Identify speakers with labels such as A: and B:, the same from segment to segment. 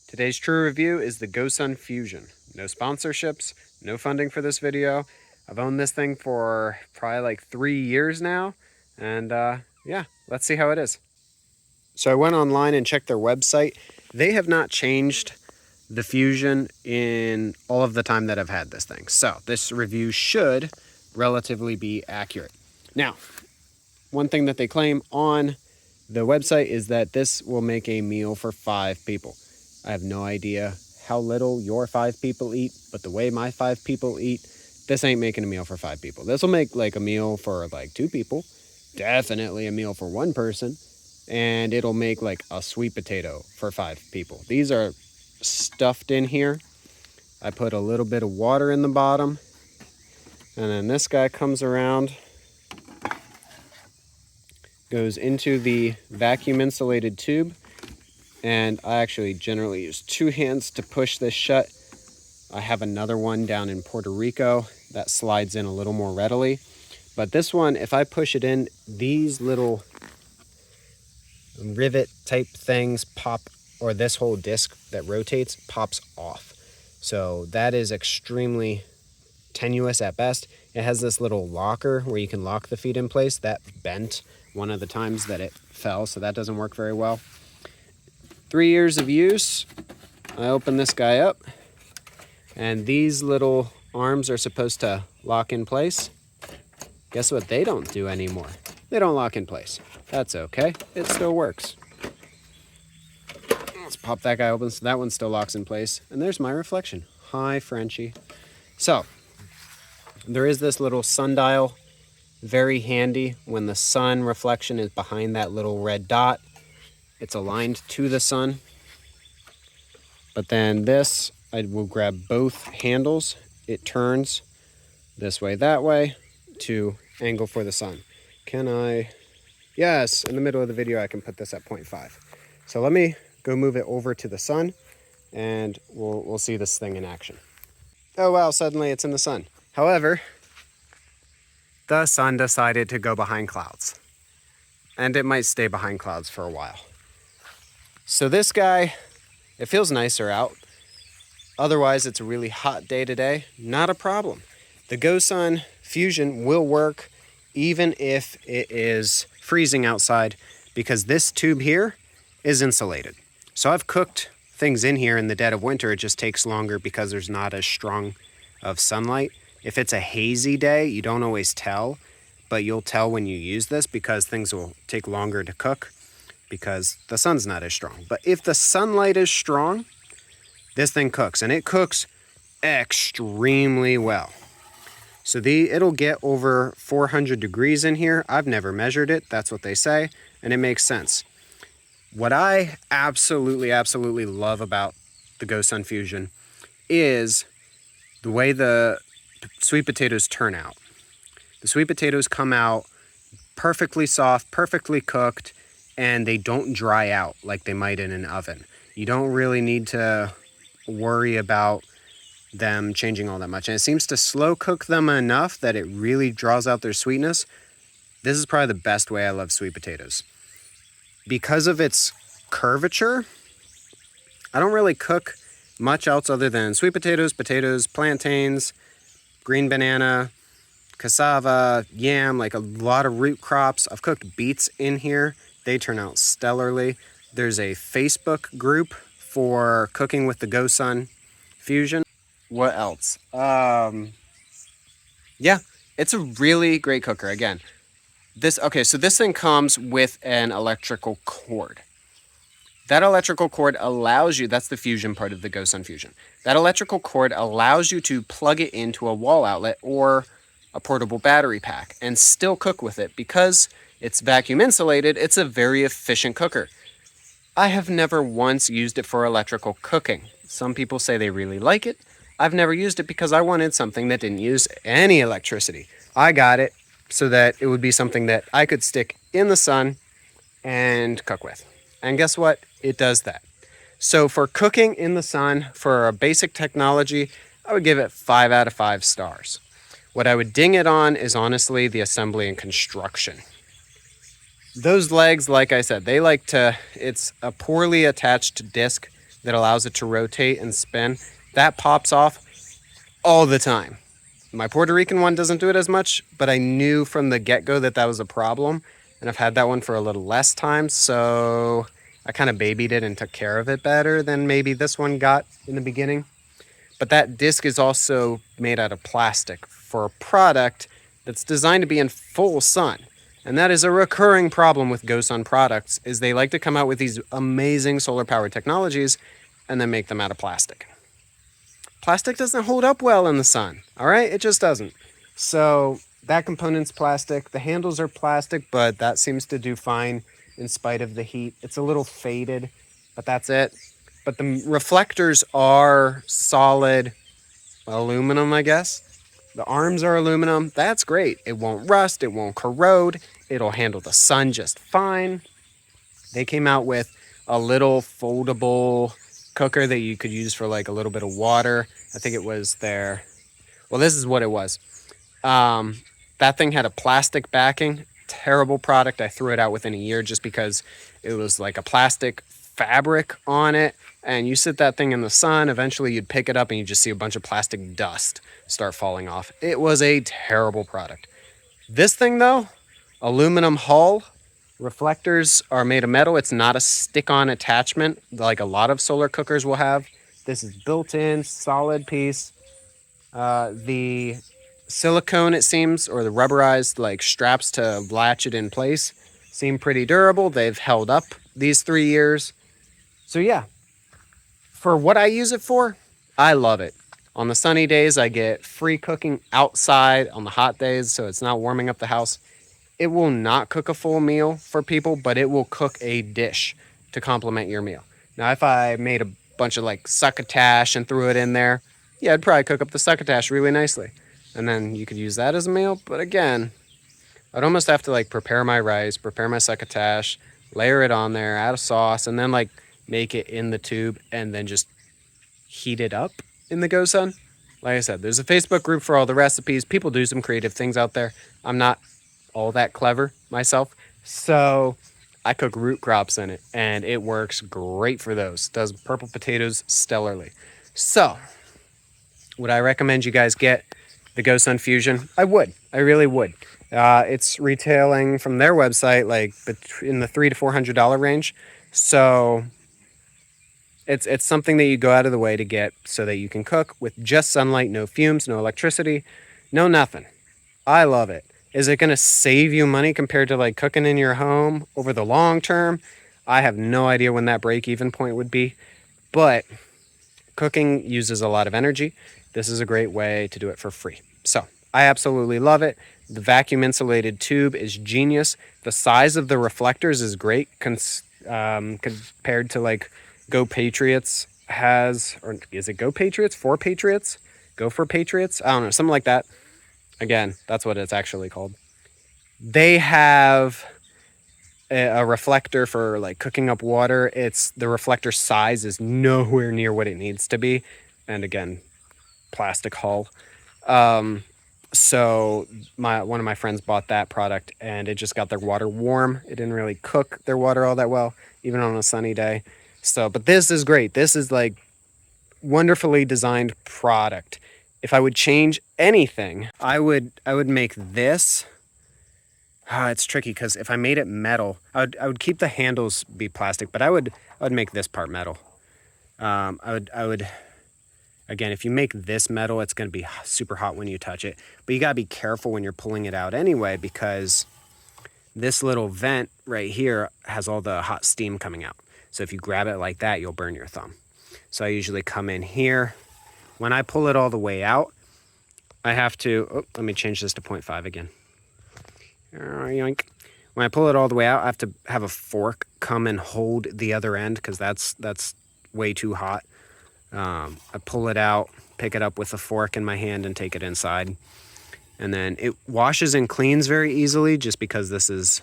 A: Today's true review is the Gosun Fusion. No sponsorships, no funding for this video. I've owned this thing for probably like 3 years now, and yeah, let's see how it is. So I went online and checked their website. They have not changed the Fusion in all of the time that I've had this thing. So this review should relatively be accurate. Now, one thing that they claim on the website is that this will make a meal for 5 people. I have no idea how little your 5 people eat, but the way my 5 people eat, this ain't making a meal for 5 people. This will make like a meal for like 2 people, definitely a meal for 1 person, and it'll make like a sweet potato for 5 people. These are stuffed in here. I put a little bit of water in the bottom, and then this guy comes around, goes into the vacuum insulated tube, and I actually generally use 2 hands to push this shut. I have another one down in Puerto Rico that slides in a little more readily, but this one, if I push it in, these little rivet type things pop, or this whole disc that rotates pops off. So that is extremely tenuous at best. It has this little locker where you can lock the feet in place. That bent one of the times that it fell, so that doesn't work very well. 3 years of use. I open this guy up, and these little arms are supposed to lock in place. Guess what they don't do anymore? They don't lock in place. That's okay. It still works. Let's pop that guy open so that one still locks in place. And there's my reflection. Hi, Frenchie. So, there is this little sundial. Very handy when the sun reflection is behind that little red dot. It's aligned to the sun. But then this, I will grab both handles. It turns this way, that way, to angle for the sun. Can I? Yes, in the middle of the video I can put this at 0.5. So let me go move it over to the sun, and we'll see this thing in action. Oh wow, suddenly it's in the sun. However, the sun decided to go behind clouds, and it might stay behind clouds for a while. So this guy, it feels nicer out. Otherwise, it's a really hot day today. Not a problem. The Gosun Fusion will work even if it is freezing outside, because this tube here is insulated. So I've cooked things in here in the dead of winter. It just takes longer because there's not as strong of sunlight. If it's a hazy day, you don't always tell, but you'll tell when you use this because things will take longer to cook because the sun's not as strong. But if the sunlight is strong, this thing cooks, and it cooks extremely well. So it'll get over 400 degrees in here. I've never measured it. That's what they say, and it makes sense. What I absolutely love about the Gosun Fusion is the way the sweet potatoes turn out. The sweet potatoes come out perfectly soft, perfectly cooked, and they don't dry out like they might in an oven. You don't really need to worry about them changing all that much. And it seems to slow cook them enough that it really draws out their sweetness. This is probably the best way I love sweet potatoes. Because of its curvature, I don't really cook much else other than sweet potatoes, plantains, green banana, cassava, yam, like a lot of root crops. I've cooked beets in here. They turn out stellarly. There's a Facebook group for cooking with the Gosun Fusion. What else? Yeah, it's a really great cooker. Again, so this thing comes with an electrical cord. That electrical cord allows you, that's the Fusion part of the Gosun Fusion. That electrical cord allows you to plug it into a wall outlet or a portable battery pack and still cook with it. Because it's vacuum insulated, it's a very efficient cooker. I have never once used it for electrical cooking. Some people say they really like it. I've never used it because I wanted something that didn't use any electricity. I got it so that it would be something that I could stick in the sun and cook with. And guess what? It does that. So for cooking in the sun, for a basic technology, I would give it 5 out of 5 stars. What I would ding it on is honestly the assembly and construction. Those legs, like I said, it's a poorly attached disc that allows it to rotate and spin, that pops off all the time. My Puerto Rican one doesn't do it as much, but I knew from the get-go that that was a problem, and I've had that one for a little less time, so I kind of babied it and took care of it better than maybe this one got in the beginning. But that disc is also made out of plastic for a product that's designed to be in full sun. And that is a recurring problem with Gosun products, is they like to come out with these amazing solar powered technologies and then make them out of plastic. Plastic doesn't hold up well in the sun, all right? It just doesn't. So that component's plastic. The handles are plastic, but that seems to do fine in spite of the heat. It's a little faded, but that's it. But the reflectors are solid aluminum, I guess. The arms are aluminum. That's great. It won't rust. It won't corrode. It'll handle the sun just fine. They came out with a little foldable cooker that you could use for like a little bit of water. I think it was their, well, this is what it was. That thing had a plastic backing. Terrible product. I threw it out within a year just because it was like a plastic fabric on it, and you sit that thing in the sun, eventually you'd pick it up and you just see a bunch of plastic dust start falling off. It was a terrible product. This thing though, aluminum hull, reflectors are made of metal. It's not a stick-on attachment like a lot of solar cookers will have. This is built-in, solid piece. The silicone, it seems, or the rubberized like straps to latch it in place seem pretty durable. They've held up these 3 years. So yeah, for what I use it for, I love it. On the sunny days, I get free cooking outside on the hot days, so it's not warming up the house. It will not cook a full meal for people, but it will cook a dish to complement your meal. Now, if I made a bunch of like succotash and threw it in there, yeah, I'd probably cook up the succotash really nicely. And then you could use that as a meal. But again, I'd almost have to like prepare my rice, prepare my succotash, layer it on there, add a sauce, and then like make it in the tube and then just heat it up in the Gosun. Like I said, there's a Facebook group for all the recipes. People do some creative things out there. I'm not all that clever myself, so I cook root crops in it, and it works great for those. Does purple potatoes stellarly. So, would I recommend you guys get the Gosun Fusion? I would. I really would. It's retailing from their website like in the $300 to $400 range. So it's something that you go out of the way to get so that you can cook with just sunlight, no fumes, no electricity, no nothing. I love it. Is it going to save you money compared to like cooking in your home over the long term? I have no idea when that break-even point would be, but cooking uses a lot of energy. This is a great way to do it for free. So I absolutely love it. The vacuum insulated tube is genius. The size of the reflectors is great compared to like Go Patriots has, or is it Go Patriots? For Patriots? Go for Patriots? I don't know, something like that. Again, that's what it's actually called. They have a reflector for like cooking up water. It's the reflector size is nowhere near what it needs to be. And again, plastic hull. So one of my friends bought that product and it just got their water warm. It didn't really cook their water all that well, even on a sunny day. So, but this is great. This is like wonderfully designed product. If I would change anything, I would make this. It's tricky because if I made it metal, I would keep the handles be plastic, but I would make this part metal. I would again, if you make this metal, it's going to be super hot when you touch it, but you got to be careful when you're pulling it out anyway, because this little vent right here has all the hot steam coming out. So if you grab it like that, you'll burn your thumb. So I usually come in here. When I pull it all the way out, I have to, let me change this to 0.5 again. Yoink. When I pull it all the way out, I have to have a fork come and hold the other end because that's way too hot. I pull it out, pick it up with a fork in my hand and take it inside. And then it washes and cleans very easily just because this is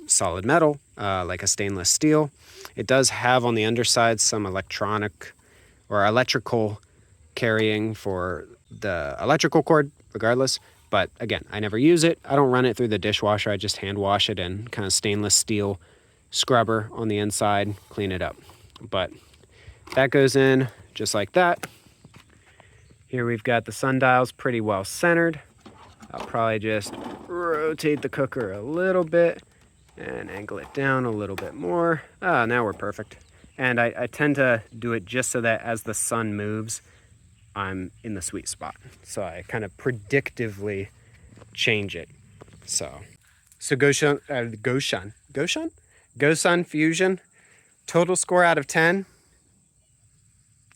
A: solid metal, like a stainless steel. It does have on the underside some electrical carrying for the electrical cord, regardless. But again, I never use it. I don't run it through the dishwasher. I just hand wash it and kind of stainless steel scrubber on the inside, clean it up. But that goes in just like that. Here we've got the sundials pretty well centered. I'll probably just rotate the cooker a little bit and angle it down a little bit more. Now we're perfect. And I tend to do it just so that as the sun moves, I'm in the sweet spot. So I kind of predictively change it. So Gosun Fusion, total score out of 10.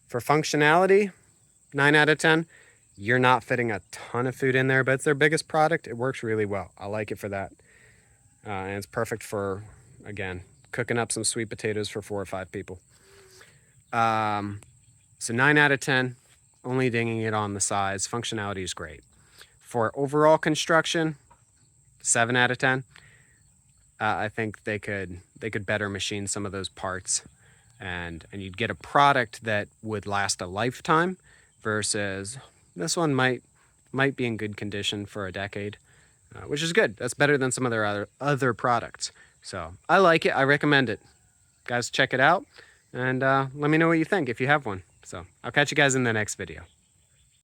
A: For functionality, 9 out of 10. You're not fitting a ton of food in there, but it's their biggest product. It works really well. I like it for that. And it's perfect for, again, cooking up some sweet potatoes for 4 or 5 people. So 9 out of 10, only dinging it on the sides. Functionality is great. For overall construction, 7 out of 10. I think they could better machine some of those parts, and you'd get a product that would last a lifetime versus this one might be in good condition for a decade, which is good. That's better than some of their other products. So I like it. I recommend it. Guys, check it out, and let me know what you think if you have one. So I'll catch you guys in the next video.